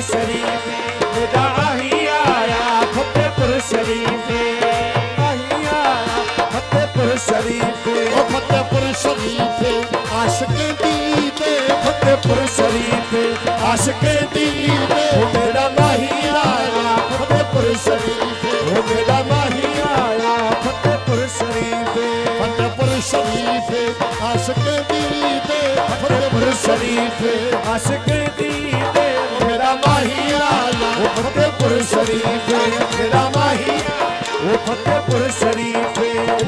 शरीफ मेरा माही आया फतेहपुर शरीफ माही आया फतेहपुर शरीफ ओ फतेहपुर शरीफ आशिक दीदे फतेहपुर शरीफ आशिक दीदे मेरा माही आया फतेहपुर शरीफ मेरा माही आया फतेहपुर शरीफ फतेहपुर शरीफ आशिक दीदे फतेहपुर शरीफ आशिक दीदे मेरा माही आया फतेहपुर शरीफ मेरा माही वो फतेहपुर शरीफ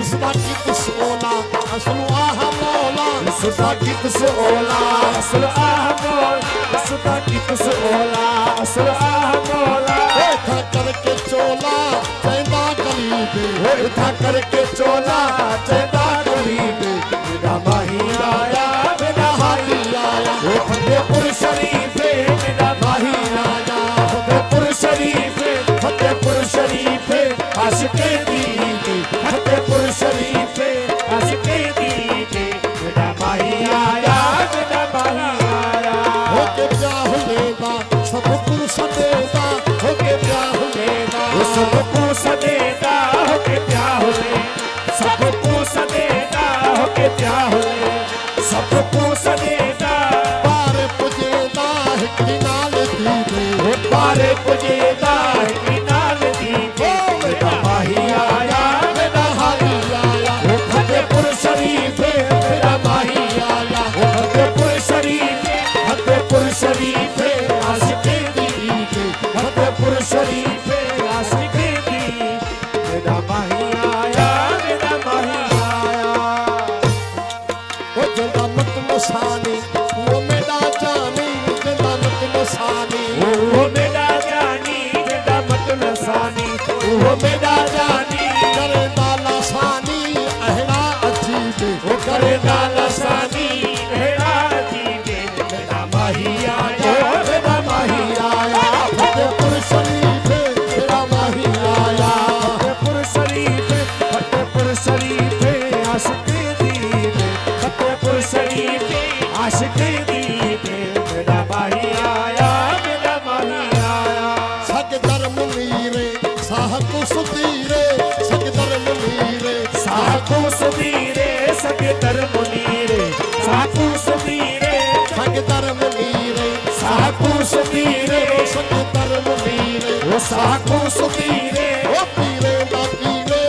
इसका कित सोना असलु आह मौला इसका कित सोला असल आह मौला इसका कित सोला असल आह मौला था करके चोला चैदा गरीबे वो था करके चोला चैदा गरीबे मेरा माही आया मेरा हाथी आया वो फतेहपुर शरीफ मेरा माही आया फतेहपुर शरीफ फतेहपुर शरीफ आशिक दीदे फतेहपुर शरीफ आशिक दीदे मेरा माही आया मेरा माही आया होके ब्याह लेदा सब पुरुष देदा होके ब्याह लेदा सबको सदेदा होके ब्याह ले सबको सदेदा होके ब्याह ले सबको सदेदा पार पुजेदा हिकड़ी नाल दीदे पारे पुजेदा हिकड़ी नाल दीदे मेरा माही आया मेरा हाथी आया वो फतेहपुर शरीफ मेरा माही आया वो फतेहपुर शरीफ आशिक दीदे फतेहपुर शरीफ आशिक दीदे मेरा माही आया मेरा माही आया ओ जदा मत मसानी वो मेरा जानी जदा मत मसानी वो मेरा जानी जदा मत नसानी वो मेरा जानी करे दाला सानी अहड़ा अजीबे वो करे दाला सानी मेरा दीदे मेरा माही आया मेरा माही आया फतेहपुर शरीफ मेरा माही आया फतेहपुर शरीफ आशिक दीदे फतेहपुर शरीफ आशिक दीदे मेरा माही आया मेरा माही आया सगदर मुनीरे साहको सुधीरे सगदर मुनीरे साकू सुधीरे सगदर मुनीरे साकू सुधीरे सगदर मुनीरे साकू सुधीरे सगदर मुनीरे वो साकू सुधीरे ओ पीरे दा पीरे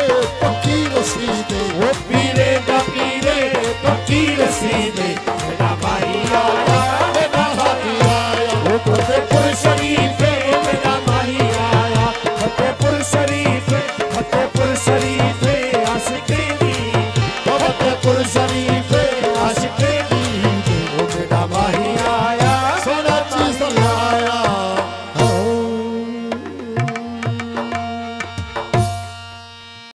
पक्की रसीदे वो पीरे दा पीरे पक्की रसीदे मेरा माही आया मेरा हाथी आया वो फतेहपुर शरीफ मेरा माही आया फतेहपुर शरीफ आशिक दीदे फतेहपुर शरीफ